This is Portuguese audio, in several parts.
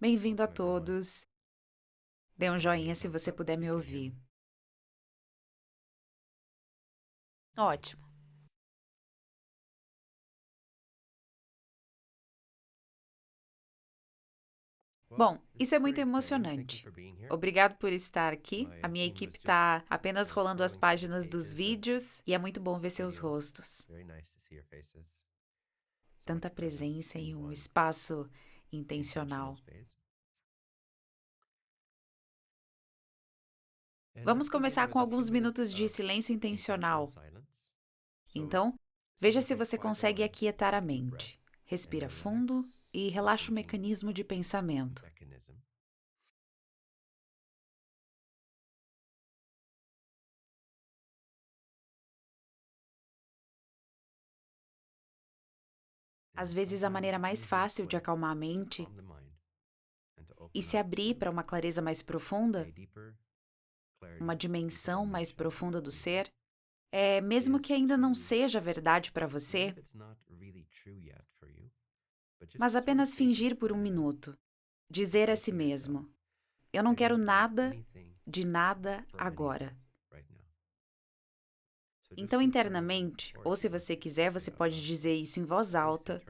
Bem-vindo a todos. Dê um joinha se você puder me ouvir. Ótimo. Bom, isso é muito emocionante. Obrigado por estar aqui. A minha equipe está apenas rolando as páginas dos vídeos e é muito bom ver seus rostos. Tanta presença em um espaço intencional. Vamos começar com alguns minutos de silêncio intencional. Então, veja se você consegue aquietar a mente. Respira fundo e relaxa o mecanismo de pensamento. Às vezes, a maneira mais fácil de acalmar a mente e se abrir para uma clareza mais profunda, uma dimensão mais profunda do ser, é, mesmo que ainda não seja verdade para você, mas apenas fingir por um minuto. Dizer a si mesmo: eu não quero nada de nada agora. Então, internamente, ou se você quiser, você pode dizer isso em voz alta,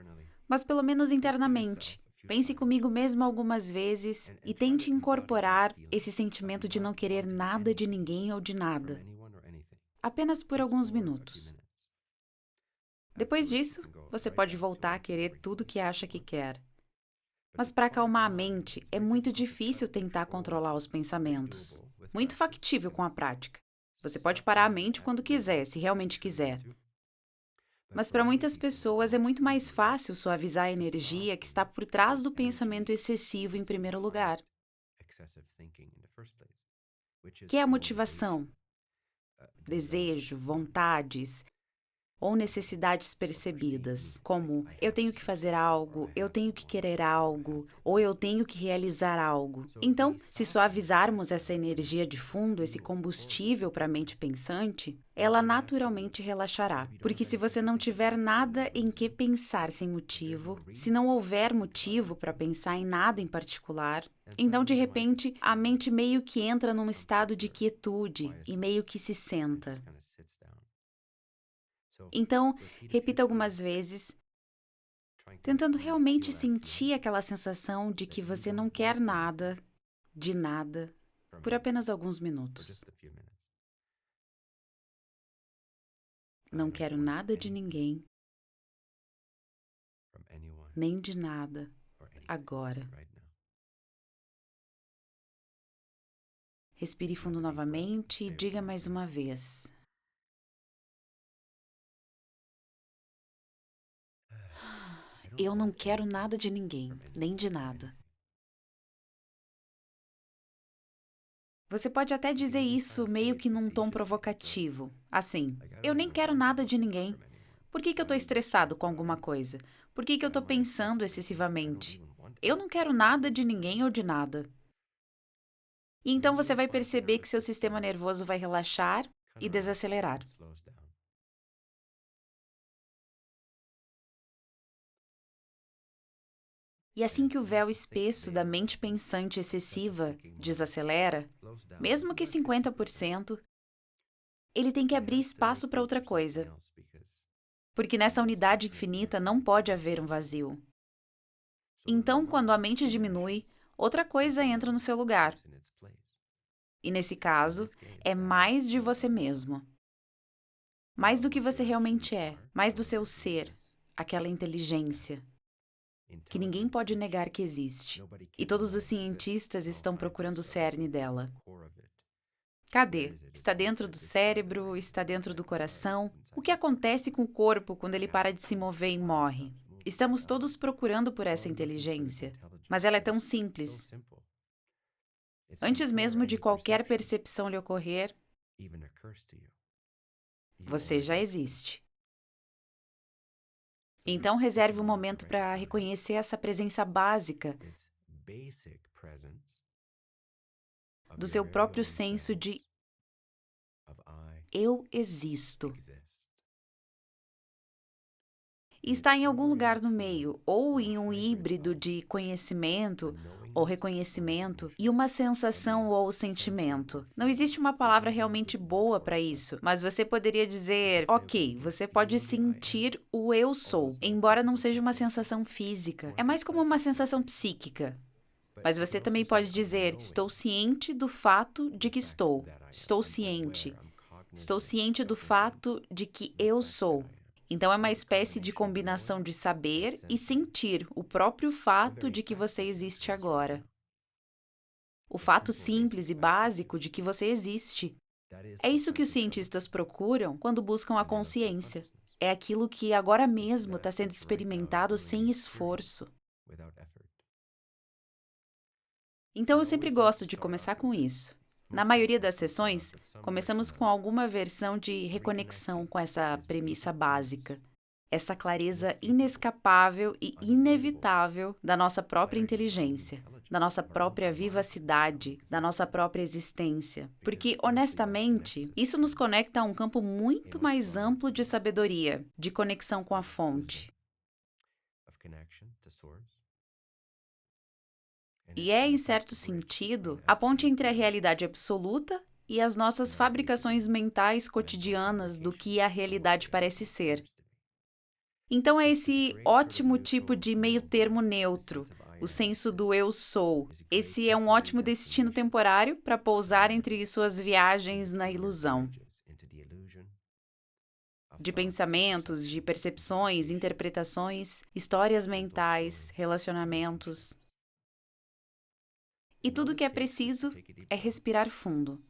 mas pelo menos internamente. Pense comigo mesmo algumas vezes e tente incorporar esse sentimento de não querer nada de ninguém ou de nada, apenas por alguns minutos. Depois disso, você pode voltar a querer tudo que acha que quer. Mas para acalmar a mente, é muito difícil tentar controlar os pensamentos. Muito factível com a prática. Você pode parar a mente quando quiser, se realmente quiser. Mas para muitas pessoas é muito mais fácil suavizar a energia que está por trás do pensamento excessivo em primeiro lugar, que é a motivação, desejo, vontades ou necessidades percebidas, como eu tenho que fazer algo, eu tenho que querer algo, ou eu tenho que realizar algo. Então, se suavizarmos essa energia de fundo, esse combustível para a mente pensante, ela naturalmente relaxará. Porque se você não tiver nada em que pensar sem motivo, se não houver motivo para pensar em nada em particular, então de repente a mente meio que entra num estado de quietude e meio que se senta. Então, repita algumas vezes, tentando realmente sentir aquela sensação de que você não quer nada, de nada, por apenas alguns minutos. Não quero nada de ninguém, nem de nada, agora. Respire fundo novamente e diga mais uma vez. Eu não quero nada de ninguém, nem de nada. Você pode até dizer isso meio que num tom provocativo. Assim, eu nem quero nada de ninguém. Por que eu estou estressado com alguma coisa? Por que eu estou pensando excessivamente? Eu não quero nada de ninguém ou de nada. E então você vai perceber que seu sistema nervoso vai relaxar e desacelerar. E assim que o véu espesso da mente pensante excessiva desacelera, mesmo que 50%, ele tem que abrir espaço para outra coisa. Porque nessa unidade infinita não pode haver um vazio. Então, quando a mente diminui, outra coisa entra no seu lugar. E nesse caso, é mais de você mesmo. Mais do que você realmente é, mais do seu ser, aquela inteligência, que ninguém pode negar que existe. E todos os cientistas estão procurando o cerne dela. Cadê? Está dentro do cérebro? Está dentro do coração? O que acontece com o corpo quando ele para de se mover e morre? Estamos todos procurando por essa inteligência, mas ela é tão simples. Antes mesmo de qualquer percepção lhe ocorrer, você já existe. Então, reserve um momento para reconhecer essa presença básica do seu próprio senso de eu existo. E está em algum lugar no meio, ou em um híbrido de conhecimento, ou reconhecimento e uma sensação ou sentimento. Não existe uma palavra realmente boa para isso, mas você poderia dizer, ok, você pode sentir o eu sou, embora não seja uma sensação física. É mais como uma sensação psíquica. Mas você também pode dizer, estou ciente do fato de que estou. Estou ciente. Estou ciente do fato de que eu sou. Então é uma espécie de combinação de saber e sentir o próprio fato de que você existe agora. O fato simples e básico de que você existe. É isso que os cientistas procuram quando buscam a consciência. É aquilo que agora mesmo está sendo experimentado sem esforço. Então eu sempre gosto de começar com isso. Na maioria das sessões, começamos com alguma versão de reconexão com essa premissa básica. Essa clareza inescapável e inevitável da nossa própria inteligência, da nossa própria vivacidade, da nossa própria existência. Porque, honestamente, isso nos conecta a um campo muito mais amplo de sabedoria, de conexão com a fonte. E é, em certo sentido, a ponte entre a realidade absoluta e as nossas fabricações mentais cotidianas do que a realidade parece ser. Então é esse ótimo tipo de meio-termo neutro, o senso do eu sou. Esse é um ótimo destino temporário para pousar entre suas viagens na ilusão. De pensamentos, de percepções, interpretações, histórias mentais, relacionamentos. E tudo o que é preciso é respirar fundo.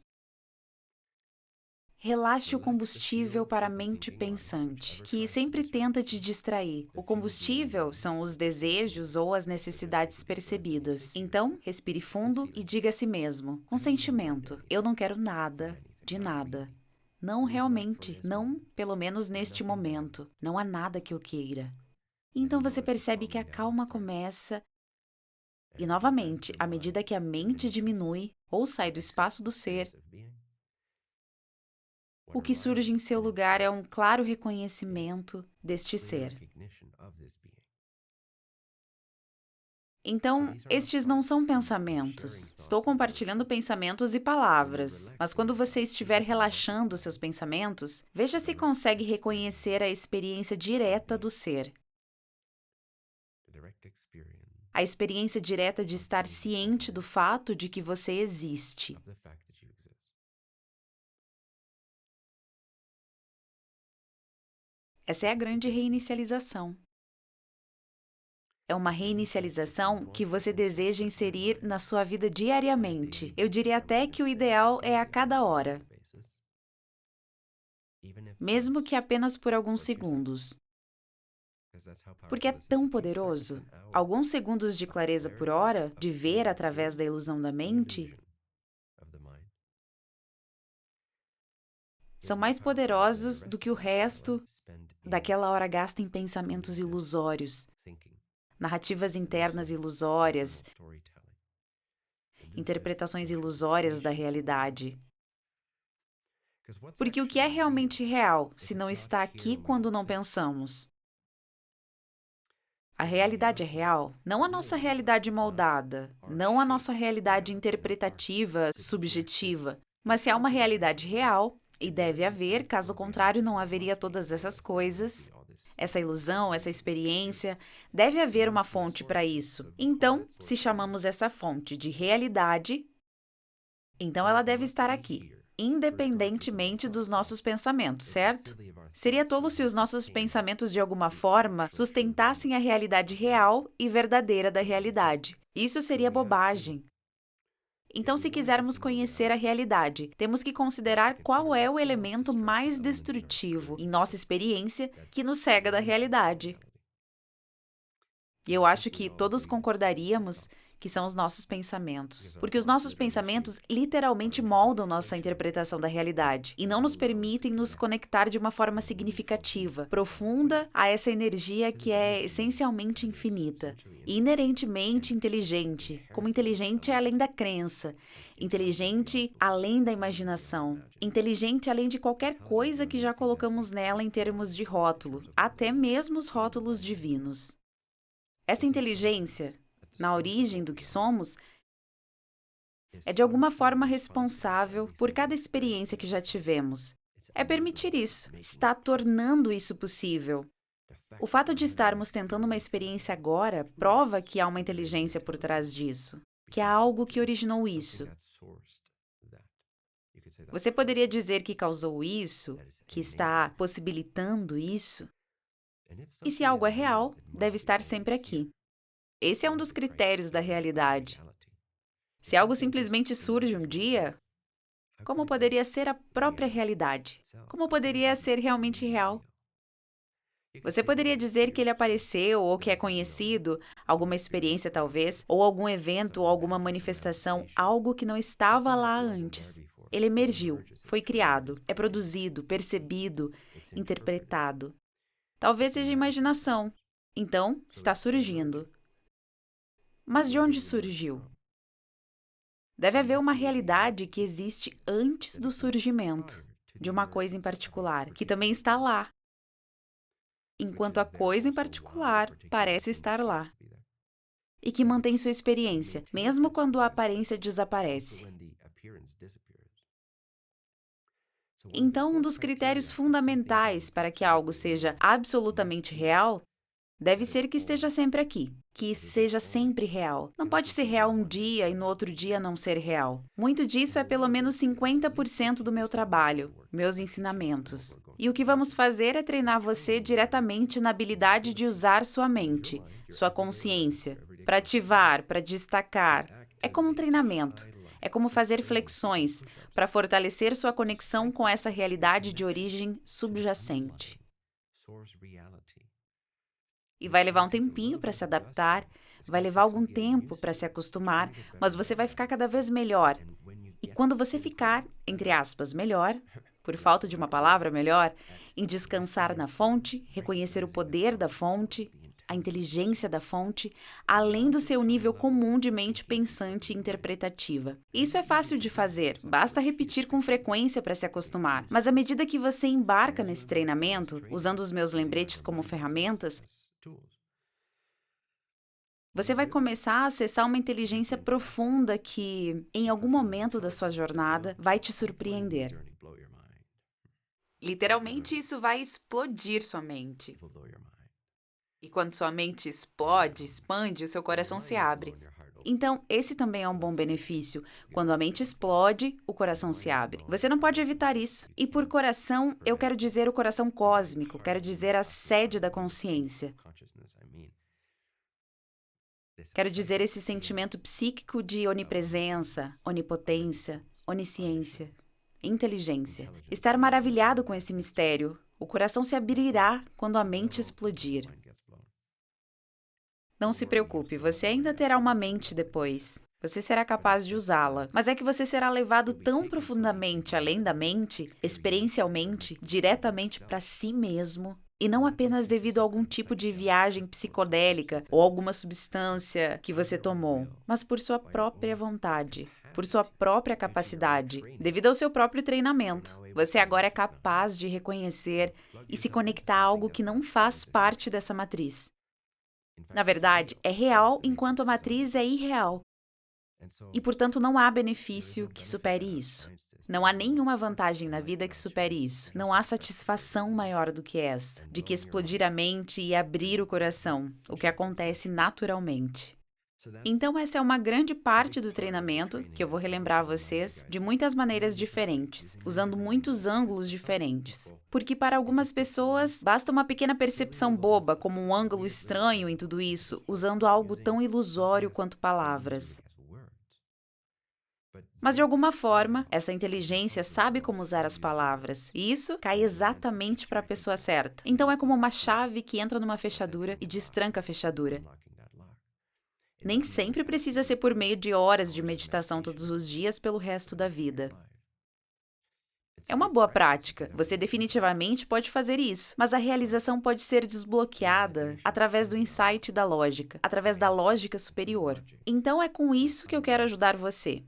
Relaxe o combustível para a mente pensante, que sempre tenta te distrair. O combustível são os desejos ou as necessidades percebidas. Então, respire fundo e diga a si mesmo, com sentimento, eu não quero nada, de nada. Não realmente, não, pelo menos neste momento. Não há nada que eu queira. Então você percebe que a calma começa. E, novamente, à medida que a mente diminui ou sai do espaço do ser, o que surge em seu lugar é um claro reconhecimento deste ser. Então, estes não são pensamentos. Estou compartilhando pensamentos e palavras, mas quando você estiver relaxando seus pensamentos, veja se consegue reconhecer a experiência direta do ser. A experiência direta de estar ciente do fato de que você existe. Essa é a grande reinicialização. É uma reinicialização que você deseja inserir na sua vida diariamente. Eu diria até que o ideal é a cada hora. Mesmo que apenas por alguns segundos. Porque é tão poderoso. Alguns segundos de clareza por hora, de ver através da ilusão da mente, são mais poderosos do que o resto daquela hora gasta em pensamentos ilusórios, narrativas internas ilusórias, interpretações ilusórias da realidade. Porque o que é realmente real, se não está aqui quando não pensamos? A realidade é real, não a nossa realidade moldada, não a nossa realidade interpretativa, subjetiva, mas se há uma realidade real, e deve haver, caso contrário não haveria todas essas coisas, essa ilusão, essa experiência, deve haver uma fonte para isso. Então, se chamamos essa fonte de realidade, então ela deve estar aqui, independentemente dos nossos pensamentos, certo? Seria tolo se os nossos pensamentos de alguma forma sustentassem a realidade real e verdadeira da realidade. Isso seria bobagem. Então, se quisermos conhecer a realidade, temos que considerar qual é o elemento mais destrutivo, em nossa experiência, que nos cega da realidade. E eu acho que todos concordaríamos que são os nossos pensamentos. Porque os nossos pensamentos literalmente moldam nossa interpretação da realidade e não nos permitem nos conectar de uma forma significativa, profunda a essa energia que é essencialmente infinita e inerentemente inteligente, como inteligente é além da crença, inteligente além da imaginação, inteligente além de qualquer coisa que já colocamos nela em termos de rótulo, até mesmo os rótulos divinos. Essa inteligência, na origem do que somos, é de alguma forma responsável por cada experiência que já tivemos. É permitir isso, está tornando isso possível. O fato de estarmos tentando uma experiência agora prova que há uma inteligência por trás disso, que há algo que originou isso. Você poderia dizer que causou isso, que está possibilitando isso? E se algo é real, deve estar sempre aqui. Esse é um dos critérios da realidade. Se algo simplesmente surge um dia, como poderia ser a própria realidade? Como poderia ser realmente real? Você poderia dizer que ele apareceu ou que é conhecido, alguma experiência talvez, ou algum evento ou alguma manifestação, algo que não estava lá antes. Ele emergiu, foi criado, é produzido, percebido, interpretado. Talvez seja imaginação. Então, está surgindo. Mas de onde surgiu? Deve haver uma realidade que existe antes do surgimento de uma coisa em particular, que também está lá, enquanto a coisa em particular parece estar lá, e que mantém sua experiência, mesmo quando a aparência desaparece. Então, um dos critérios fundamentais para que algo seja absolutamente real deve ser que esteja sempre aqui, que seja sempre real. Não pode ser real um dia e no outro dia não ser real. Muito disso é pelo menos 50% do meu trabalho, meus ensinamentos. E o que vamos fazer é treinar você diretamente na habilidade de usar sua mente, sua consciência, para ativar, para destacar. É como um treinamento. É como fazer flexões para fortalecer sua conexão com essa realidade de origem subjacente. E vai levar um tempinho para se adaptar, vai levar algum tempo para se acostumar, mas você vai ficar cada vez melhor. E quando você ficar, entre aspas, melhor, por falta de uma palavra melhor, em descansar na fonte, reconhecer o poder da fonte, a inteligência da fonte, além do seu nível comum de mente pensante e interpretativa. Isso é fácil de fazer, basta repetir com frequência para se acostumar. Mas à medida que você embarca nesse treinamento, usando os meus lembretes como ferramentas, você vai começar a acessar uma inteligência profunda que, em algum momento da sua jornada, vai te surpreender. Literalmente, isso vai explodir sua mente. E quando sua mente explode, expande, o seu coração se abre. Então, esse também é um bom benefício. Quando a mente explode, o coração se abre. Você não pode evitar isso. E por coração, eu quero dizer o coração cósmico, quero dizer a sede da consciência. Quero dizer esse sentimento psíquico de onipresença, onipotência, onisciência, inteligência. Estar maravilhado com esse mistério. O coração se abrirá quando a mente explodir. Não se preocupe, você ainda terá uma mente depois. Você será capaz de usá-la. Mas é que você será levado tão profundamente além da mente, experiencialmente, diretamente para si mesmo, e não apenas devido a algum tipo de viagem psicodélica ou alguma substância que você tomou, mas por sua própria vontade, por sua própria capacidade, devido ao seu próprio treinamento. Você agora é capaz de reconhecer e se conectar a algo que não faz parte dessa matriz. Na verdade, é real enquanto a matriz é irreal. E, portanto, não há benefício que supere isso. Não há nenhuma vantagem na vida que supere isso. Não há satisfação maior do que essa, de que explodir a mente e abrir o coração, o que acontece naturalmente. Então, essa é uma grande parte do treinamento, que eu vou relembrar a vocês, de muitas maneiras diferentes, usando muitos ângulos diferentes. Porque para algumas pessoas, basta uma pequena percepção boba, como um ângulo estranho em tudo isso, usando algo tão ilusório quanto palavras. Mas, de alguma forma, essa inteligência sabe como usar as palavras, e isso cai exatamente para a pessoa certa. Então, é como uma chave que entra numa fechadura e destranca a fechadura. Nem sempre precisa ser por meio de horas de meditação todos os dias pelo resto da vida. É uma boa prática, você definitivamente pode fazer isso, mas a realização pode ser desbloqueada através do insight da lógica, através da lógica superior. Então é com isso que eu quero ajudar você.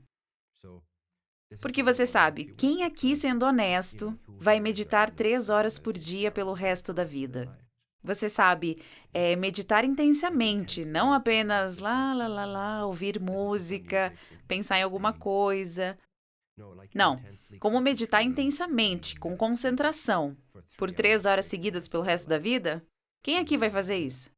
Porque você sabe, quem aqui, sendo honesto, vai meditar 3 horas por dia pelo resto da vida? Você sabe, meditar intensamente, não apenas ouvir música, pensar em alguma coisa. Não, como meditar intensamente, com concentração, por 3 horas seguidas pelo resto da vida? Quem aqui vai fazer isso?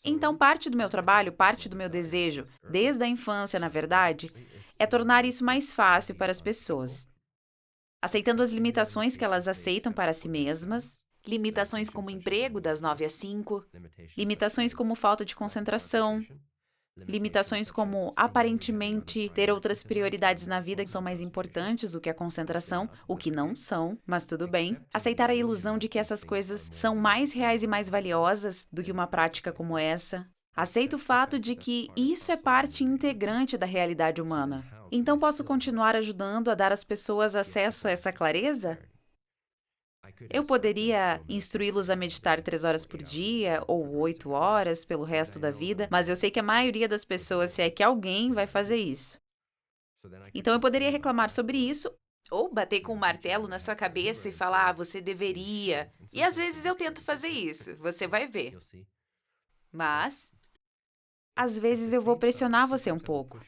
Então, parte do meu trabalho, parte do meu desejo, desde a infância, na verdade, é tornar isso mais fácil para as pessoas, aceitando as limitações que elas aceitam para si mesmas, limitações como emprego das 9 às 5, limitações como falta de concentração, limitações como aparentemente ter outras prioridades na vida que são mais importantes do que a concentração, o que não são, mas tudo bem. Aceitar a ilusão de que essas coisas são mais reais e mais valiosas do que uma prática como essa. Aceito o fato de que isso é parte integrante da realidade humana. Então posso continuar ajudando a dar às pessoas acesso a essa clareza? Eu poderia instruí-los a meditar 3 horas por dia ou 8 horas pelo resto da vida, mas eu sei que a maioria das pessoas, se é que alguém, vai fazer isso. Então eu poderia reclamar sobre isso ou bater com um martelo na sua cabeça e falar, você deveria. E às vezes eu tento fazer isso, você vai ver. Mas, às vezes eu vou pressionar você um pouco.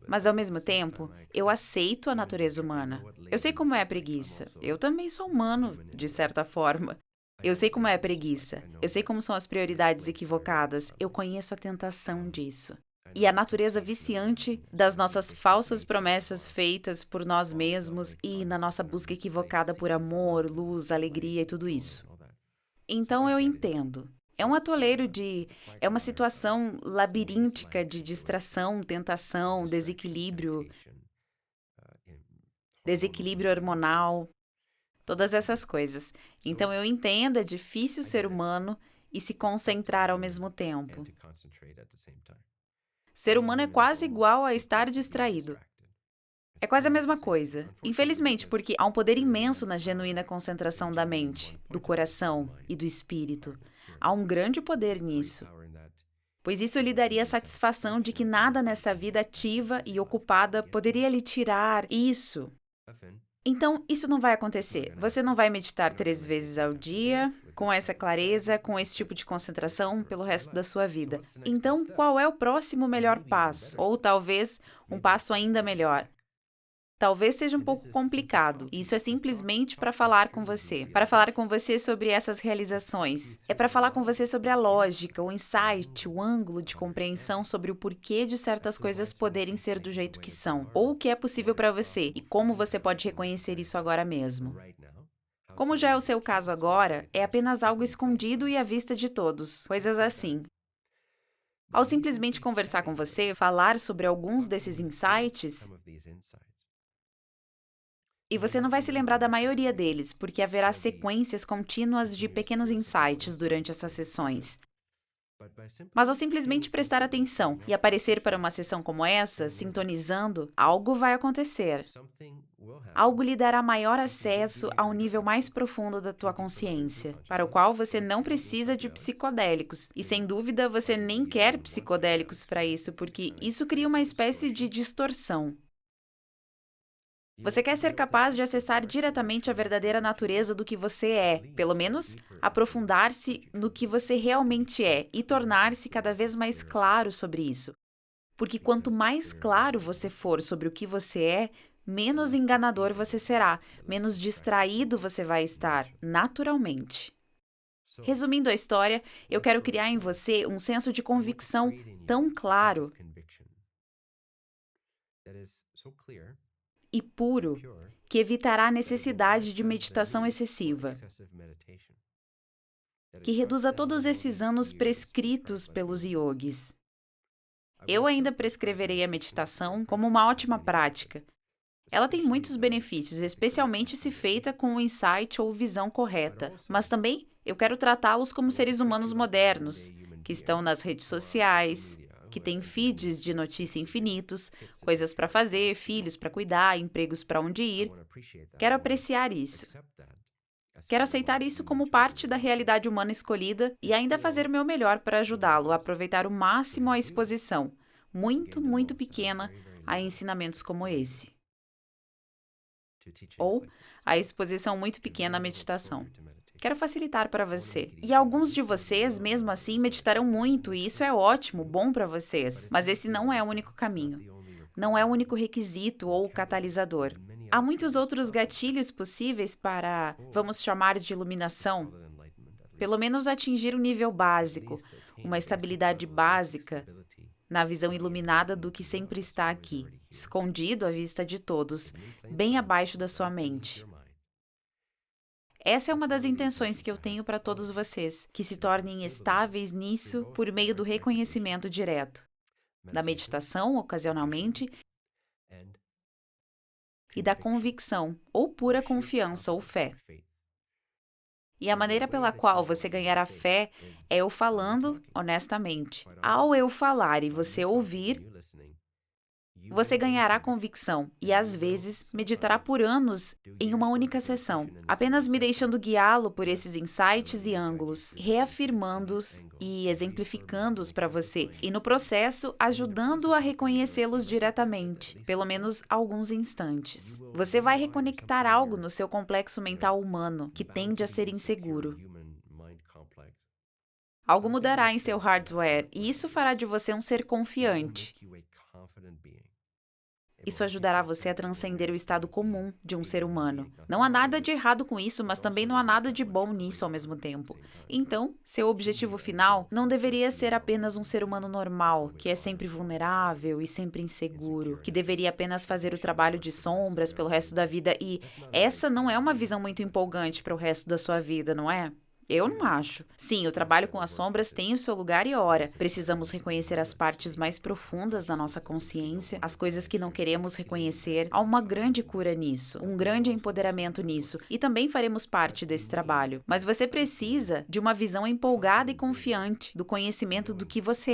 Mas ao mesmo tempo, eu aceito a natureza humana. Eu sei como é a preguiça. Eu também sou humano, de certa forma. Eu sei como é a preguiça. Eu sei como são as prioridades equivocadas. Eu conheço a tentação disso. E a natureza viciante das nossas falsas promessas feitas por nós mesmos e na nossa busca equivocada por amor, luz, alegria e tudo isso. Então eu entendo. É um atoleiro é uma situação labiríntica de distração, tentação, desequilíbrio hormonal, todas essas coisas. Então eu entendo, é difícil ser humano e se concentrar ao mesmo tempo. Ser humano é quase igual a estar distraído. É quase a mesma coisa. Infelizmente, porque há um poder imenso na genuína concentração da mente, do coração e do espírito. Há um grande poder nisso. Pois isso lhe daria a satisfação de que nada nesta vida ativa e ocupada poderia lhe tirar isso. Então, isso não vai acontecer. Você não vai meditar 3 vezes ao dia, com essa clareza, com esse tipo de concentração pelo resto da sua vida. Então, qual é o próximo melhor passo? Ou talvez um passo ainda melhor? Talvez seja um pouco complicado. Isso é simplesmente para falar com você. Para falar com você sobre essas realizações. É para falar com você sobre a lógica, o insight, o ângulo de compreensão sobre o porquê de certas coisas poderem ser do jeito que são. Ou o que é possível para você e como você pode reconhecer isso agora mesmo. Como já é o seu caso agora, é apenas algo escondido e à vista de todos. Coisas assim. Ao simplesmente conversar com você, falar sobre alguns desses insights, e você não vai se lembrar da maioria deles, porque haverá sequências contínuas de pequenos insights durante essas sessões. Mas ao simplesmente prestar atenção e aparecer para uma sessão como essa, sintonizando, algo vai acontecer. Algo lhe dará maior acesso a um nível mais profundo da tua consciência, para o qual você não precisa de psicodélicos. E sem dúvida você nem quer psicodélicos para isso, porque isso cria uma espécie de distorção. Você quer ser capaz de acessar diretamente a verdadeira natureza do que você é, pelo menos aprofundar-se no que você realmente é e tornar-se cada vez mais claro sobre isso. Porque quanto mais claro você for sobre o que você é, menos enganador você será, menos distraído você vai estar, naturalmente. Resumindo a história, eu quero criar em você um senso de convicção tão claro e puro que evitará a necessidade de meditação excessiva, que reduza todos esses anos prescritos pelos yogis. Eu ainda prescreverei a meditação como uma ótima prática. Ela tem muitos benefícios, especialmente se feita com o insight ou visão correta, mas também eu quero tratá-los como seres humanos modernos, que estão nas redes sociais, que têm feeds de notícia infinitos, coisas para fazer, filhos para cuidar, empregos para onde ir. Quero apreciar isso. Quero aceitar isso como parte da realidade humana escolhida e ainda fazer o meu melhor para ajudá-lo a aproveitar o máximo a exposição, muito, muito pequena, a ensinamentos como esse. Ou a exposição muito pequena à meditação. Quero facilitar para você. E alguns de vocês, mesmo assim, meditarão muito, e isso é ótimo, bom para vocês. Mas esse não é o único caminho. Não é o único requisito ou catalisador. Há muitos outros gatilhos possíveis para, vamos chamar de iluminação. Pelo menos atingir um nível básico, uma estabilidade básica, na visão iluminada do que sempre está aqui, escondido à vista de todos, bem abaixo da sua mente. Essa é uma das intenções que eu tenho para todos vocês, que se tornem estáveis nisso por meio do reconhecimento direto, da meditação, ocasionalmente, e da convicção, ou pura confiança ou fé. E a maneira pela qual você ganhará fé é eu falando honestamente. Ao eu falar e você ouvir, você ganhará convicção e, às vezes, meditará por anos em uma única sessão, apenas me deixando guiá-lo por esses insights e ângulos, reafirmando-os e exemplificando-os para você, e no processo, ajudando-o a reconhecê-los diretamente, pelo menos alguns instantes. Você vai reconectar algo no seu complexo mental humano, que tende a ser inseguro. Algo mudará em seu hardware, e isso fará de você um ser confiante. Isso ajudará você a transcender o estado comum de um ser humano. Não há nada de errado com isso, mas também não há nada de bom nisso ao mesmo tempo. Então, seu objetivo final não deveria ser apenas um ser humano normal, que é sempre vulnerável e sempre inseguro, que deveria apenas fazer o trabalho de sombras pelo resto da vida, e essa não é uma visão muito empolgante para o resto da sua vida, não é? Eu não acho. Sim, o trabalho com as sombras tem o seu lugar e hora. Precisamos reconhecer as partes mais profundas da nossa consciência, as coisas que não queremos reconhecer. Há uma grande cura nisso, um grande empoderamento nisso, e também faremos parte desse trabalho. Mas você precisa de uma visão empolgada e confiante do conhecimento do que você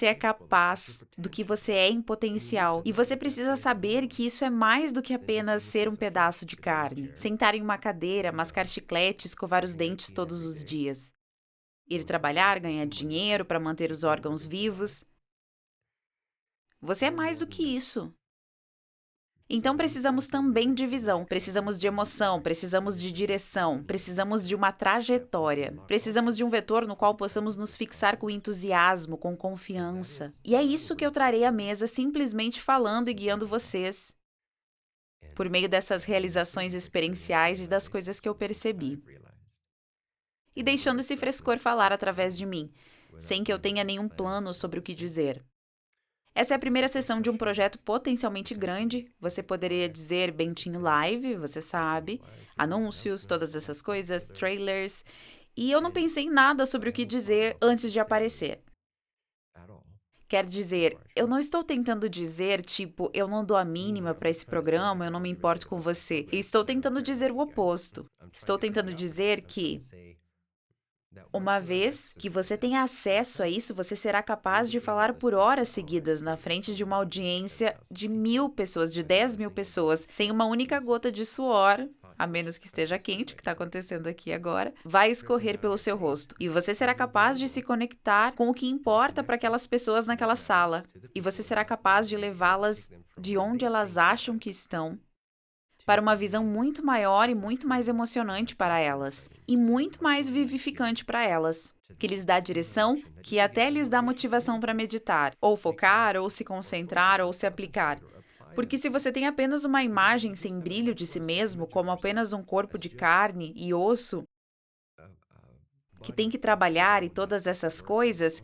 é capaz, do que você é em potencial. E você precisa saber que isso é mais do que apenas ser um pedaço de carne. Sentar em uma cadeira, mascar chiclete, escovar os dentes todos os dias. Ir trabalhar, ganhar dinheiro para manter os órgãos vivos. Você é mais do que isso. Então precisamos também de visão, precisamos de emoção, precisamos de direção, precisamos de uma trajetória, precisamos de um vetor no qual possamos nos fixar com entusiasmo, com confiança. E é isso que eu trarei à mesa, simplesmente falando e guiando vocês por meio dessas realizações experienciais e das coisas que eu percebi. E deixando esse frescor falar através de mim, sem que eu tenha nenhum plano sobre o que dizer. Essa é a primeira sessão de um projeto potencialmente grande, você poderia dizer Bentinho Live, você sabe, anúncios, todas essas coisas, trailers, e eu não pensei em nada sobre o que dizer antes de aparecer. Quer dizer, eu não estou tentando dizer, tipo, eu não dou a mínima para esse programa, eu não me importo com você. Eu estou tentando dizer o oposto. Estou tentando dizer que uma vez que você tenha acesso a isso, você será capaz de falar por horas seguidas na frente de uma audiência de 1.000 pessoas, de 10.000 pessoas, sem uma única gota de suor, a menos que esteja quente, o que está acontecendo aqui agora, vai escorrer pelo seu rosto. E você será capaz de se conectar com o que importa para aquelas pessoas naquela sala. E você será capaz de levá-las de onde elas acham que estão, para uma visão muito maior e muito mais emocionante para elas, e muito mais vivificante para elas, que lhes dá direção, que até lhes dá motivação para meditar, ou focar, ou se concentrar, ou se aplicar. Porque se você tem apenas uma imagem sem brilho de si mesmo, como apenas um corpo de carne e osso, que tem que trabalhar e todas essas coisas,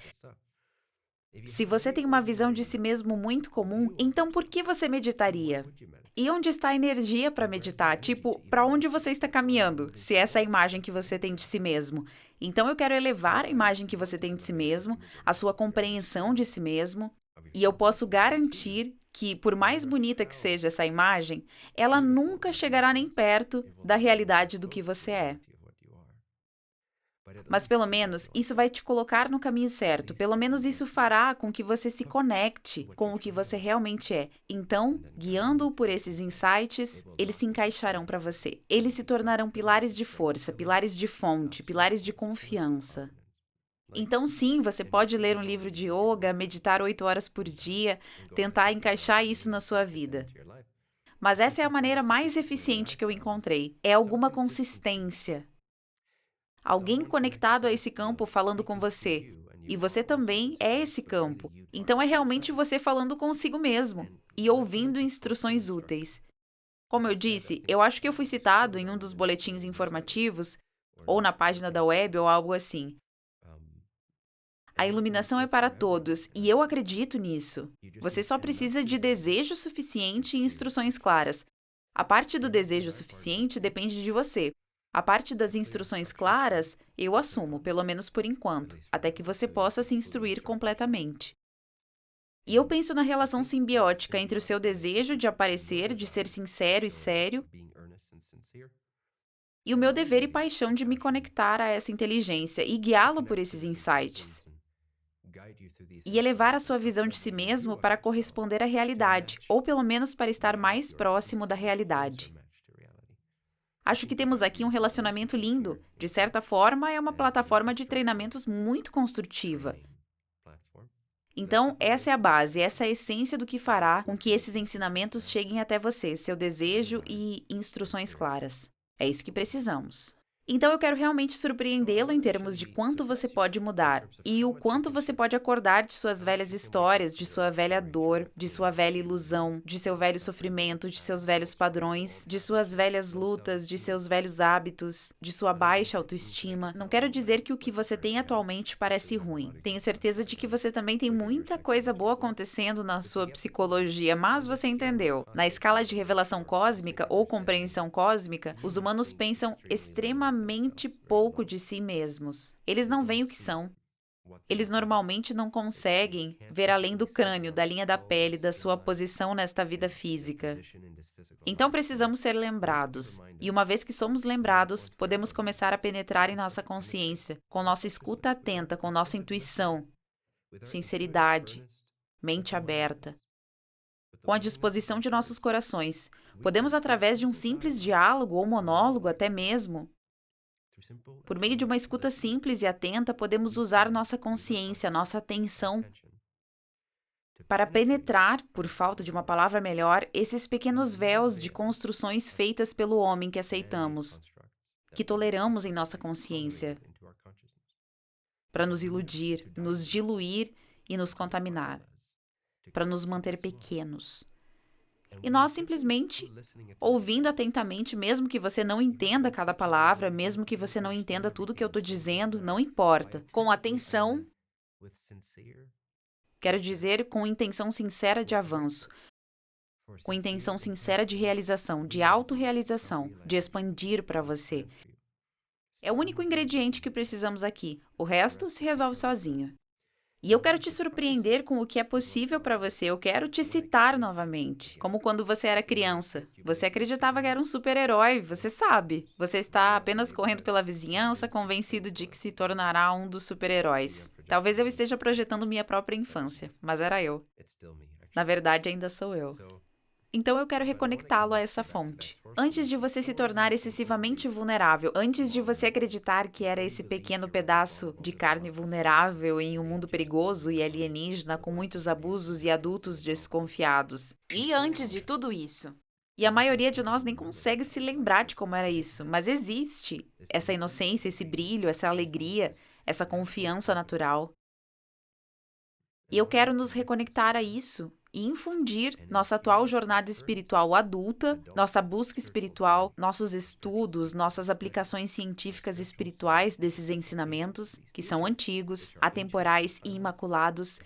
se você tem uma visão de si mesmo muito comum, então por que você meditaria? E onde está a energia para meditar? Tipo, para onde você está caminhando, se essa é a imagem que você tem de si mesmo? Então eu quero elevar a imagem que você tem de si mesmo, a sua compreensão de si mesmo, e eu posso garantir que, por mais bonita que seja essa imagem, ela nunca chegará nem perto da realidade do que você é. Mas pelo menos isso vai te colocar no caminho certo, pelo menos isso fará com que você se conecte com o que você realmente é. Então, guiando-o por esses insights, eles se encaixarão para você. Eles se tornarão pilares de força, pilares de fonte, pilares de confiança. Então sim, você pode ler um livro de yoga, meditar 8 horas por dia, tentar encaixar isso na sua vida. Mas essa é a maneira mais eficiente que eu encontrei. É alguma consistência. Alguém conectado a esse campo falando com você. E você também é esse campo. Então é realmente você falando consigo mesmo e ouvindo instruções úteis. Como eu disse, eu acho que eu fui citado em um dos boletins informativos, ou na página da web ou algo assim. A iluminação é para todos, e eu acredito nisso. Você só precisa de desejo suficiente e instruções claras. A parte do desejo suficiente depende de você. A parte das instruções claras, eu assumo, pelo menos por enquanto, até que você possa se instruir completamente. E eu penso na relação simbiótica entre o seu desejo de aparecer, de ser sincero e sério, e o meu dever e paixão de me conectar a essa inteligência e guiá-lo por esses insights. E elevar a sua visão de si mesmo para corresponder à realidade, ou pelo menos para estar mais próximo da realidade. Acho que temos aqui um relacionamento lindo. De certa forma, é uma plataforma de treinamentos muito construtiva. Então, essa é a base, essa é a essência do que fará com que esses ensinamentos cheguem até você, seu desejo e instruções claras. É isso que precisamos. Então, eu quero realmente surpreendê-lo em termos de quanto você pode mudar e o quanto você pode acordar de suas velhas histórias, de sua velha dor, de sua velha ilusão, de seu velho sofrimento, de seus velhos padrões, de suas velhas lutas, de seus velhos hábitos, de sua baixa autoestima. Não quero dizer que o que você tem atualmente parece ruim. Tenho certeza de que você também tem muita coisa boa acontecendo na sua psicologia, mas você entendeu. Na escala de revelação cósmica ou compreensão cósmica, os humanos pensam extremamente pouco de si mesmos. Eles não veem o que são. Eles normalmente não conseguem ver além do crânio, da linha da pele, da sua posição nesta vida física. Então precisamos ser lembrados. E uma vez que somos lembrados, podemos começar a penetrar em nossa consciência, com nossa escuta atenta, com nossa intuição, sinceridade, mente aberta, com a disposição de nossos corações. Podemos, através de um simples diálogo ou monólogo até mesmo, por meio de uma escuta simples e atenta, podemos usar nossa consciência, nossa atenção, para penetrar, por falta de uma palavra melhor, esses pequenos véus de construções feitas pelo homem que aceitamos, que toleramos em nossa consciência, para nos iludir, nos diluir e nos contaminar, para nos manter pequenos. E nós simplesmente, ouvindo atentamente, mesmo que você não entenda cada palavra, mesmo que você não entenda tudo que eu estou dizendo, não importa. Com atenção, quero dizer com intenção sincera de avanço, com intenção sincera de realização, de autorrealização, de expandir para você. É o único ingrediente que precisamos aqui. O resto se resolve sozinho. E eu quero te surpreender com o que é possível para você. Eu quero te citar novamente. Como quando você era criança. Você acreditava que era um super-herói, você sabe. Você está apenas correndo pela vizinhança, convencido de que se tornará um dos super-heróis. Talvez eu esteja projetando minha própria infância, mas era eu. Na verdade, ainda sou eu. Então eu quero reconectá-lo a essa fonte. Antes de você se tornar excessivamente vulnerável, antes de você acreditar que era esse pequeno pedaço de carne vulnerável em um mundo perigoso e alienígena com muitos abusos e adultos desconfiados. E antes de tudo isso. E a maioria de nós nem consegue se lembrar de como era isso, mas existe essa inocência, esse brilho, essa alegria, essa confiança natural. E eu quero nos reconectar a isso e infundir nossa atual jornada espiritual adulta, nossa busca espiritual, nossos estudos, nossas aplicações científicas espirituais desses ensinamentos, que são antigos, atemporais e imaculados.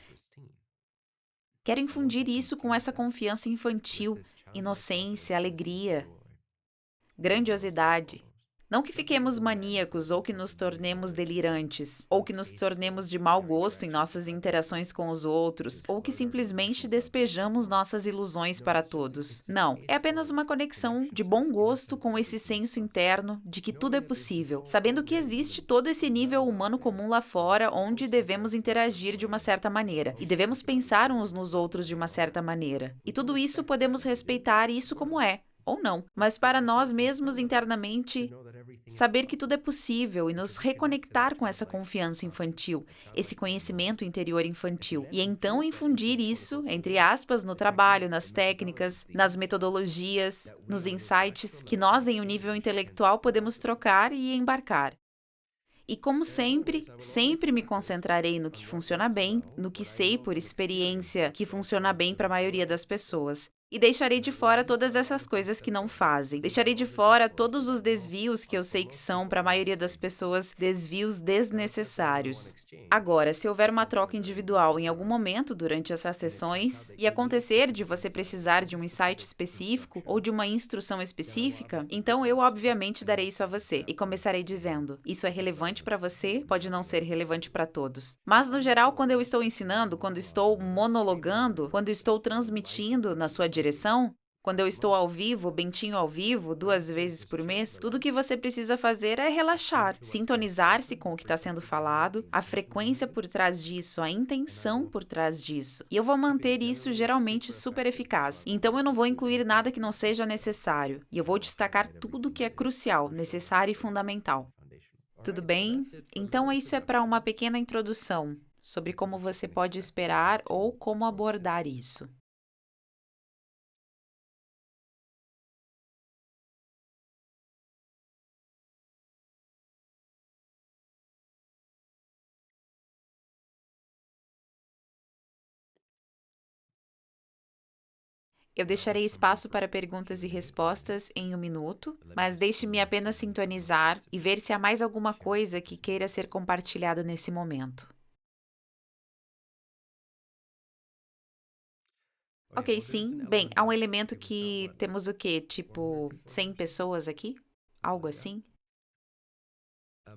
Quero infundir isso com essa confiança infantil, inocência, alegria, grandiosidade. Não que fiquemos maníacos ou que nos tornemos delirantes, ou que nos tornemos de mau gosto em nossas interações com os outros, ou que simplesmente despejamos nossas ilusões para todos. Não, é apenas uma conexão de bom gosto com esse senso interno de que tudo é possível, sabendo que existe todo esse nível humano comum lá fora onde devemos interagir de uma certa maneira, e devemos pensar uns nos outros de uma certa maneira. E tudo isso podemos respeitar isso como é, ou não, mas para nós mesmos internamente, saber que tudo é possível e nos reconectar com essa confiança infantil, esse conhecimento interior infantil, e então infundir isso, entre aspas, no trabalho, nas técnicas, nas metodologias, nos insights que nós, em um nível intelectual, podemos trocar e embarcar. E como sempre, sempre me concentrarei no que funciona bem, no que sei por experiência que funciona bem para a maioria das pessoas. E deixarei de fora todas essas coisas que não fazem. Deixarei de fora todos os desvios que eu sei que são, para a maioria das pessoas, desvios desnecessários. Agora, se houver uma troca individual em algum momento durante essas sessões e acontecer de você precisar de um insight específico ou de uma instrução específica, então eu obviamente darei isso a você e começarei dizendo: isso é relevante para você, pode não ser relevante para todos. Mas no geral, quando eu estou ensinando, quando estou monologando, quando estou transmitindo na sua direção, quando eu estou ao vivo, Bentinho ao vivo, 2 vezes por mês, tudo que você precisa fazer é relaxar, sintonizar-se com o que está sendo falado, a frequência por trás disso, a intenção por trás disso. E eu vou manter isso geralmente super eficaz. Então eu não vou incluir nada que não seja necessário. E eu vou destacar tudo que é crucial, necessário e fundamental. Tudo bem? Então isso é para uma pequena introdução sobre como você pode esperar ou como abordar isso. Eu deixarei espaço para perguntas e respostas em 1 minuto, mas deixe-me apenas sintonizar e ver se há mais alguma coisa que queira ser compartilhada nesse momento. Ok, sim. Bem, há um elemento que temos o quê? Tipo, 100 pessoas aqui? Algo assim?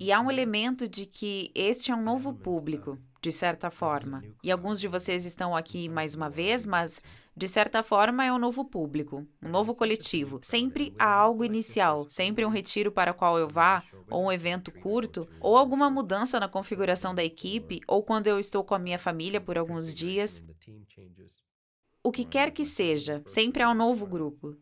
E há um elemento de que este é um novo público, de certa forma. E alguns de vocês estão aqui mais uma vez, mas de certa forma é um novo público, um novo coletivo. Sempre há algo inicial, sempre um retiro para o qual eu vá, ou um evento curto, ou alguma mudança na configuração da equipe, ou quando eu estou com a minha família por alguns dias. O que quer que seja, sempre há um novo grupo.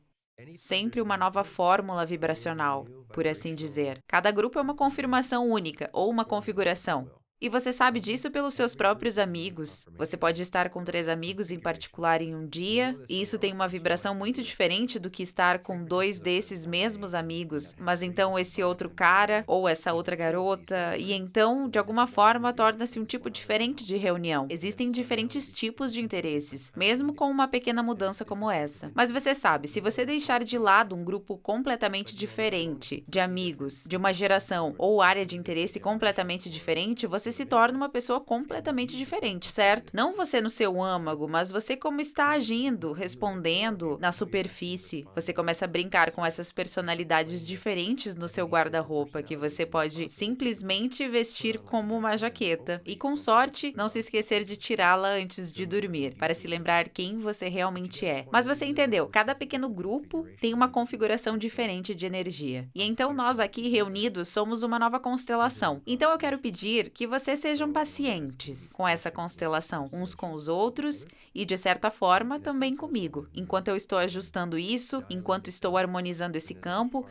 Sempre uma nova fórmula vibracional, por assim dizer. Cada grupo é uma confirmação única ou uma configuração. E você sabe disso pelos seus próprios amigos. Você pode estar com 3 amigos em particular em um dia, e isso tem uma vibração muito diferente do que estar com 2 desses mesmos amigos, mas então esse outro cara ou essa outra garota, e então, de alguma forma, torna-se um tipo diferente de reunião. Existem diferentes tipos de interesses, mesmo com uma pequena mudança como essa. Mas você sabe, se você deixar de lado um grupo completamente diferente de amigos, de uma geração ou área de interesse completamente diferente, você se torna uma pessoa completamente diferente, certo? Não você no seu âmago, mas você como está agindo, respondendo na superfície. Você começa a brincar com essas personalidades diferentes no seu guarda-roupa, que você pode simplesmente vestir como uma jaqueta. E com sorte, não se esquecer de tirá-la antes de dormir, para se lembrar quem você realmente é. Mas você entendeu, cada pequeno grupo tem uma configuração diferente de energia. E então nós aqui reunidos somos uma nova constelação. Então eu quero pedir que vocês sejam pacientes com essa constelação, uns com os outros e, de certa forma, também comigo, enquanto eu estou ajustando isso, enquanto estou harmonizando esse campo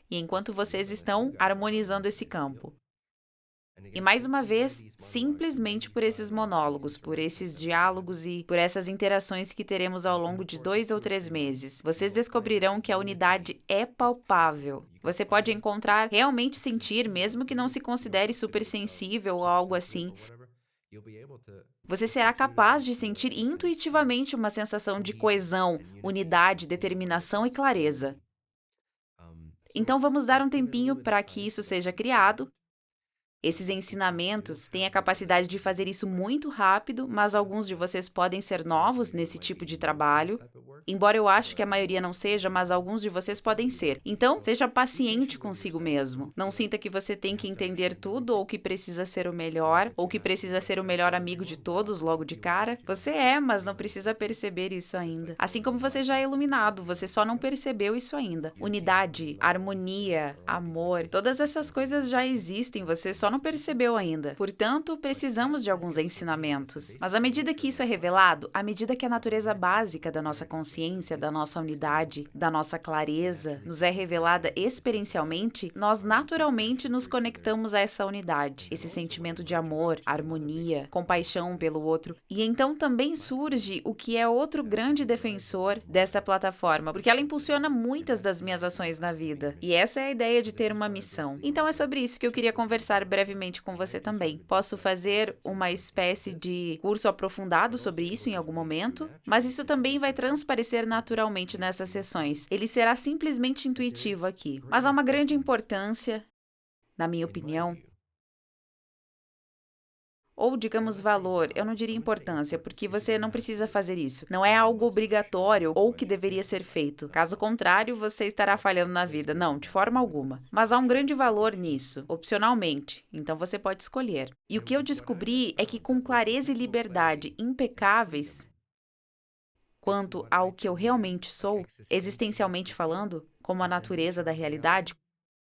e enquanto vocês estão harmonizando esse campo. E mais uma vez, simplesmente por esses monólogos, por esses diálogos e por essas interações que teremos ao longo de 2 ou 3 meses, vocês descobrirão que a unidade é palpável. Você pode encontrar, realmente sentir, mesmo que não se considere supersensível ou algo assim. Você será capaz de sentir intuitivamente uma sensação de coesão, unidade, determinação e clareza. Então vamos dar um tempinho para que isso seja criado. Esses ensinamentos têm a capacidade de fazer isso muito rápido, mas alguns de vocês podem ser novos nesse tipo de trabalho. Embora eu acho que a maioria não seja, mas alguns de vocês podem ser. Então, seja paciente consigo mesmo. Não sinta que você tem que entender tudo ou que precisa ser o melhor, ou que precisa ser o melhor amigo de todos logo de cara. Você é, mas não precisa perceber isso ainda. Assim como você já é iluminado, você só não percebeu isso ainda. Unidade, harmonia, amor, todas essas coisas já existem, você só não percebeu ainda. Portanto, precisamos de alguns ensinamentos. Mas à medida que isso é revelado, à medida que a natureza básica da nossa consciência consciência, da nossa unidade, da nossa clareza, nos é revelada experiencialmente, nós naturalmente nos conectamos a essa unidade, esse sentimento de amor, harmonia, compaixão um pelo outro. E então também surge o que é outro grande defensor dessa plataforma, porque ela impulsiona muitas das minhas ações na vida. E essa é a ideia de ter uma missão. Então é sobre isso que eu queria conversar brevemente com você também. Posso fazer uma espécie de curso aprofundado sobre isso em algum momento, mas isso também vai transparecer naturalmente nessas sessões. Ele será simplesmente intuitivo aqui. Mas há uma grande importância, na minha opinião, ou digamos valor, eu não diria importância, porque você não precisa fazer isso. Não é algo obrigatório ou que deveria ser feito. Caso contrário, você estará falhando na vida. Não, de forma alguma. Mas há um grande valor nisso, opcionalmente. Então você pode escolher. E o que eu descobri é que com clareza e liberdade impecáveis, quanto ao que eu realmente sou, existencialmente falando, como a natureza da realidade,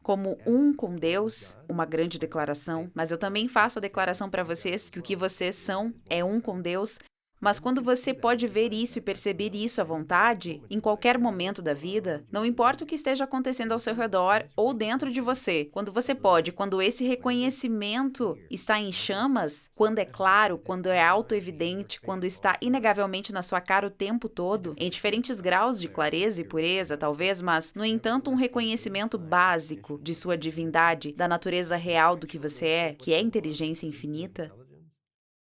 como um com Deus, uma grande declaração, mas eu também faço a declaração para vocês que o que vocês são é um com Deus. Mas quando você pode ver isso e perceber isso à vontade, em qualquer momento da vida, não importa o que esteja acontecendo ao seu redor ou dentro de você, quando você pode, quando esse reconhecimento está em chamas, quando é claro, quando é autoevidente, quando está inegavelmente na sua cara o tempo todo, em diferentes graus de clareza e pureza, talvez, mas, no entanto, um reconhecimento básico de sua divindade, da natureza real do que você é, que é inteligência infinita.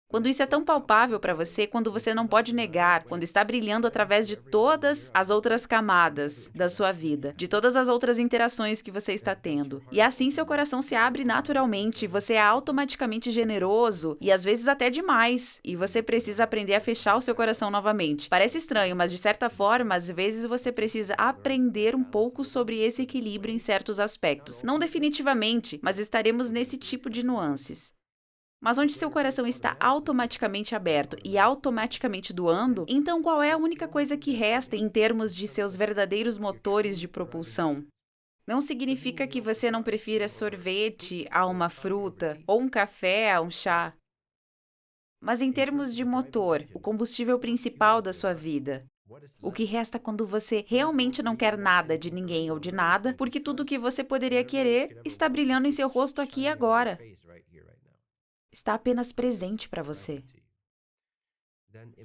Quando isso é tão palpável para você, quando você não pode negar, quando está brilhando através de todas as outras camadas da sua vida, de todas as outras interações que você está tendo. E assim seu coração se abre naturalmente, você é automaticamente generoso e às vezes até demais. E você precisa aprender a fechar o seu coração novamente. Parece estranho, mas de certa forma, às vezes você precisa aprender um pouco sobre esse equilíbrio em certos aspectos. Não definitivamente, mas estaremos nesse tipo de nuances. Mas onde seu coração está automaticamente aberto e automaticamente doando, então qual é a única coisa que resta em termos de seus verdadeiros motores de propulsão? Não significa que você não prefira sorvete a uma fruta ou um café a um chá. Mas em termos de motor, o combustível principal da sua vida, o que resta quando você realmente não quer nada de ninguém ou de nada, porque tudo o que você poderia querer está brilhando em seu rosto aqui e agora. Está apenas presente para você.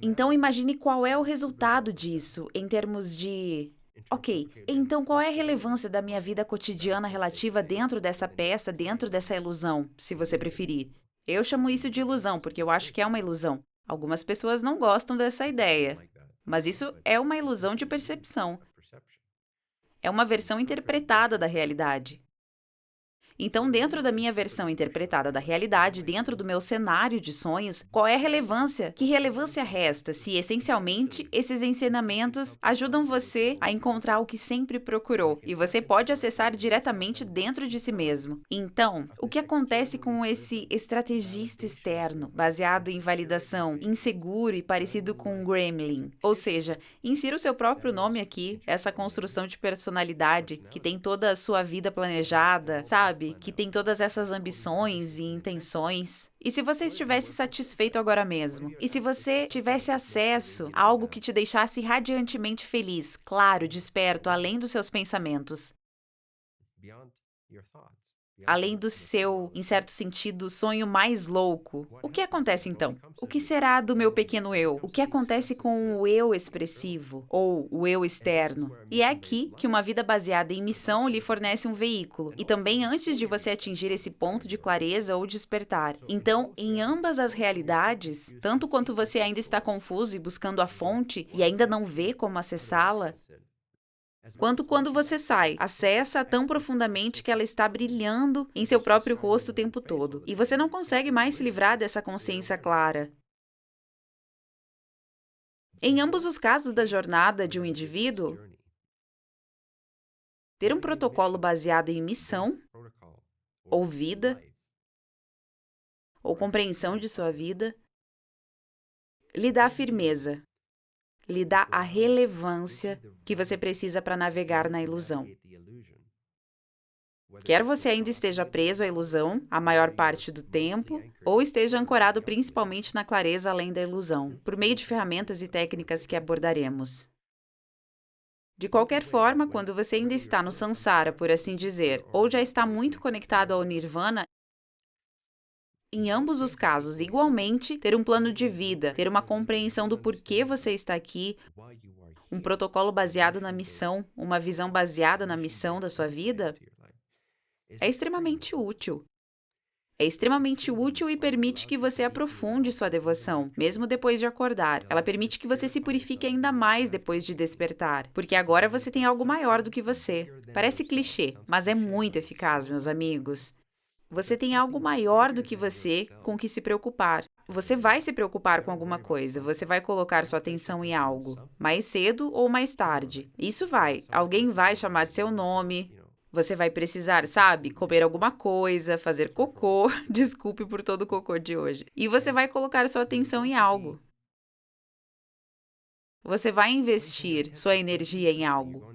Então imagine qual é o resultado disso em termos de... Ok, então qual é a relevância da minha vida cotidiana relativa dentro dessa peça, dentro dessa ilusão, se você preferir? Eu chamo isso de ilusão, porque eu acho que é uma ilusão. Algumas pessoas não gostam dessa ideia, mas isso é uma ilusão de percepção. É uma versão interpretada da realidade. Então, dentro da minha versão interpretada da realidade, dentro do meu cenário de sonhos, qual é a relevância? Que relevância resta se, essencialmente, esses ensinamentos ajudam você a encontrar o que sempre procurou e você pode acessar diretamente dentro de si mesmo? Então, o que acontece com esse estrategista externo, baseado em validação, inseguro e parecido com um gremlin? Ou seja, insira o seu próprio nome aqui, essa construção de personalidade que tem toda a sua vida planejada, sabe? Que tem todas essas ambições e intenções. E se você estivesse satisfeito agora mesmo? E se você tivesse acesso a algo que te deixasse radiantemente feliz, claro, desperto, além dos seus pensamentos? Além do seu, em certo sentido, sonho mais louco. O que acontece então? O que será do meu pequeno eu? O que acontece com o eu expressivo ou o eu externo? E é aqui que uma vida baseada em missão lhe fornece um veículo, e também antes de você atingir esse ponto de clareza ou despertar. Então, em ambas as realidades, tanto quanto você ainda está confuso e buscando a fonte e ainda não vê como acessá-la, quanto quando você sai, acessa tão profundamente que ela está brilhando em seu próprio rosto o tempo todo. E você não consegue mais se livrar dessa consciência clara. Em ambos os casos da jornada de um indivíduo, ter um protocolo baseado em missão, ou vida, ou compreensão de sua vida, lhe dá firmeza, lhe dá a relevância que você precisa para navegar na ilusão. Quer você ainda esteja preso à ilusão a maior parte do tempo, ou esteja ancorado principalmente na clareza além da ilusão, por meio de ferramentas e técnicas que abordaremos. De qualquer forma, quando você ainda está no samsara, por assim dizer, ou já está muito conectado ao nirvana, em ambos os casos, igualmente, ter um plano de vida, ter uma compreensão do porquê você está aqui, um protocolo baseado na missão, uma visão baseada na missão da sua vida, é extremamente útil. É extremamente útil e permite que você aprofunde sua devoção, mesmo depois de acordar. Ela permite que você se purifique ainda mais depois de despertar, porque agora você tem algo maior do que você. Parece clichê, mas é muito eficaz, meus amigos. Você tem algo maior do que você com que se preocupar. Você vai se preocupar com alguma coisa, você vai colocar sua atenção em algo, mais cedo ou mais tarde. Isso vai. Alguém vai chamar seu nome. Você vai precisar, sabe, comer alguma coisa, fazer cocô. Desculpe por todo o cocô de hoje. E você vai colocar sua atenção em algo. Você vai investir sua energia em algo.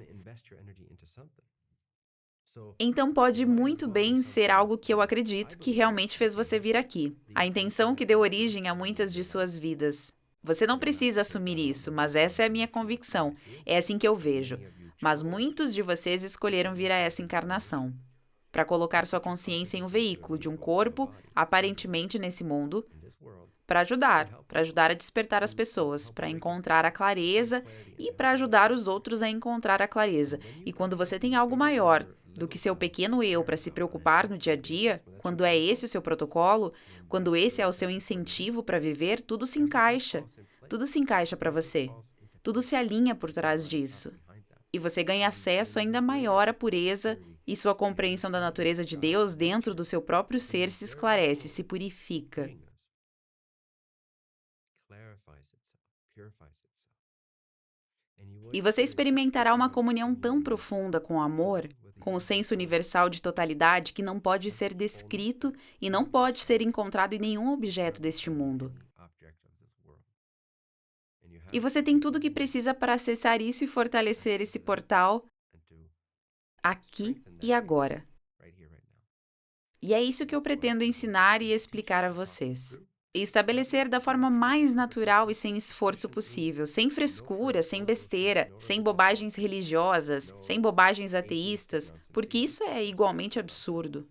Então pode muito bem ser algo que eu acredito que realmente fez você vir aqui. A intenção que deu origem a muitas de suas vidas. Você não precisa assumir isso, mas essa é a minha convicção. É assim que eu vejo. Mas muitos de vocês escolheram vir a essa encarnação para colocar sua consciência em um veículo de um corpo, aparentemente nesse mundo, para ajudar a despertar as pessoas, para encontrar a clareza e para ajudar os outros a encontrar a clareza. E quando você tem algo maior do que seu pequeno eu para se preocupar no dia a dia, quando é esse o seu protocolo, quando esse é o seu incentivo para viver, tudo se encaixa. Tudo se encaixa para você. Tudo se alinha por trás disso. E você ganha acesso ainda maior à pureza e sua compreensão da natureza de Deus dentro do seu próprio ser se esclarece, se purifica. E você experimentará uma comunhão tão profunda com o amor, com o senso universal de totalidade que não pode ser descrito e não pode ser encontrado em nenhum objeto deste mundo. E você tem tudo o que precisa para acessar isso e fortalecer esse portal aqui e agora. E é isso que eu pretendo ensinar e explicar a vocês. E estabelecer da forma mais natural e sem esforço possível, sem frescura, sem besteira, sem bobagens religiosas, sem bobagens ateístas, porque isso é igualmente absurdo.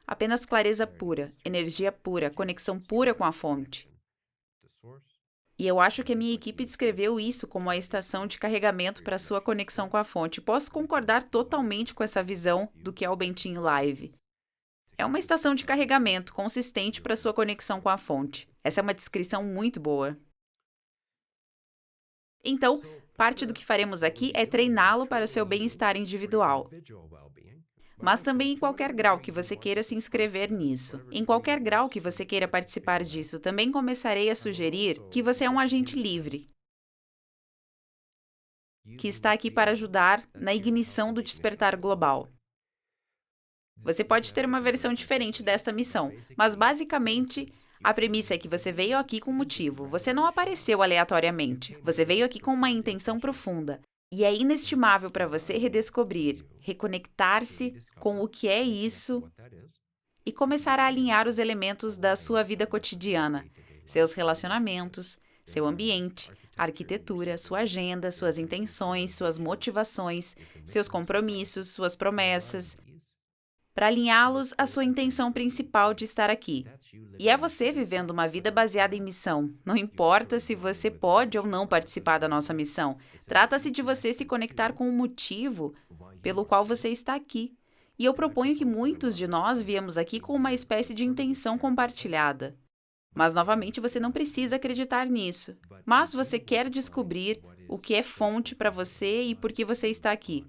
Apenas clareza pura, energia pura, conexão pura com a fonte. E eu acho que a minha equipe descreveu isso como a estação de carregamento para sua conexão com a fonte. Posso concordar totalmente com essa visão do que é o Bentinho Live. É uma estação de carregamento consistente para sua conexão com a fonte. Essa é uma descrição muito boa. Então, parte do que faremos aqui é treiná-lo para o seu bem-estar individual. Mas também em qualquer grau que você queira se inscrever nisso. Em qualquer grau que você queira participar disso, também começarei a sugerir que você é um agente livre, que está aqui para ajudar na ignição do despertar global. Você pode ter uma versão diferente desta missão, mas basicamente a premissa é que você veio aqui com um motivo. Você não apareceu aleatoriamente. Você veio aqui com uma intenção profunda. E é inestimável para você redescobrir, reconectar-se com o que é isso e começar a alinhar os elementos da sua vida cotidiana, seus relacionamentos, seu ambiente, a arquitetura, sua agenda, suas intenções, suas motivações, seus compromissos, suas promessas, para alinhá-los à sua intenção principal de estar aqui. E é você vivendo uma vida baseada em missão. Não importa se você pode ou não participar da nossa missão. Trata-se de você se conectar com o motivo pelo qual você está aqui. E eu proponho que muitos de nós viemos aqui com uma espécie de intenção compartilhada. Mas, novamente, você não precisa acreditar nisso. Mas você quer descobrir o que é fonte para você e por que você está aqui.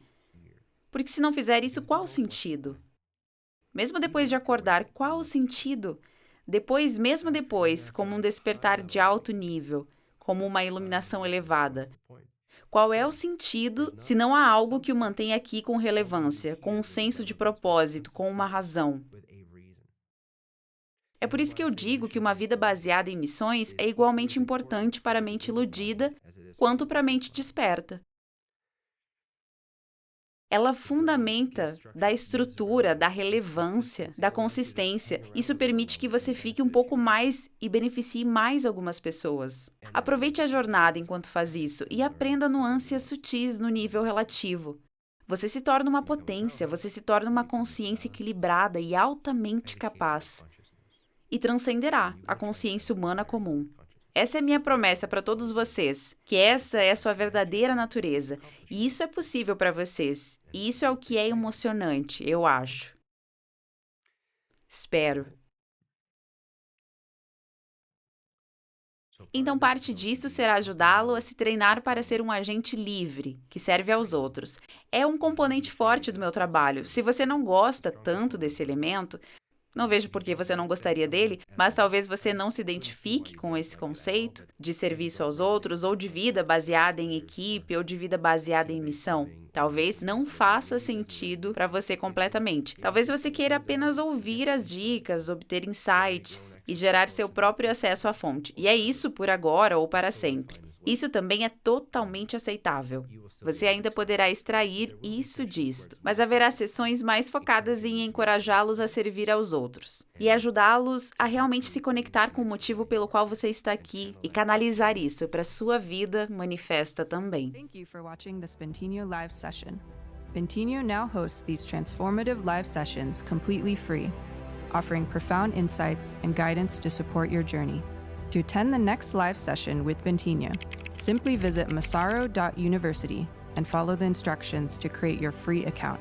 Porque se não fizer isso, qual o sentido? Mesmo depois de acordar, qual o sentido? Mesmo depois, como um despertar de alto nível, como uma iluminação elevada. Qual é o sentido se não há algo que o mantenha aqui com relevância, com um senso de propósito, com uma razão? É por isso que eu digo que uma vida baseada em missões é igualmente importante para a mente iludida quanto para a mente desperta. ela fundamenta da estrutura, da relevância, da consistência. Isso permite que você fique um pouco mais e beneficie mais algumas pessoas. Aproveite a jornada enquanto faz isso e aprenda nuances sutis no nível relativo. Você se torna uma potência, você se torna uma consciência equilibrada e altamente capaz. E transcenderá a consciência humana comum. Essa é minha promessa para todos vocês, que essa é a sua verdadeira natureza. E isso é possível para vocês. E isso é o que é emocionante, eu acho. Espero. Então, parte disso será ajudá-lo a se treinar para ser um agente livre, que serve aos outros. É um componente forte do meu trabalho. Se você não gosta tanto desse elemento, não vejo por que você não gostaria dele, mas talvez você não se identifique com esse conceito de serviço aos outros, ou de vida baseada em equipe, ou de vida baseada em missão. Talvez não faça sentido para você completamente. Talvez você queira apenas ouvir as dicas, obter insights e gerar seu próprio acesso à fonte. E é isso por agora ou para sempre. Isso também é totalmente aceitável. Você ainda poderá extrair isso disto, mas haverá sessões mais focadas em encorajá-los a servir aos outros e ajudá-los a realmente se conectar com o motivo pelo qual você está aqui e canalizar isso para sua vida manifesta também. Thank you for watching this Bentinho live session. Bentinho now hosts these transformative live sessions completely free, offering profound insights and guidance to support your journey. To attend the next live session with Bentinho, simply visit masaro.university and follow the instructions to create your free account.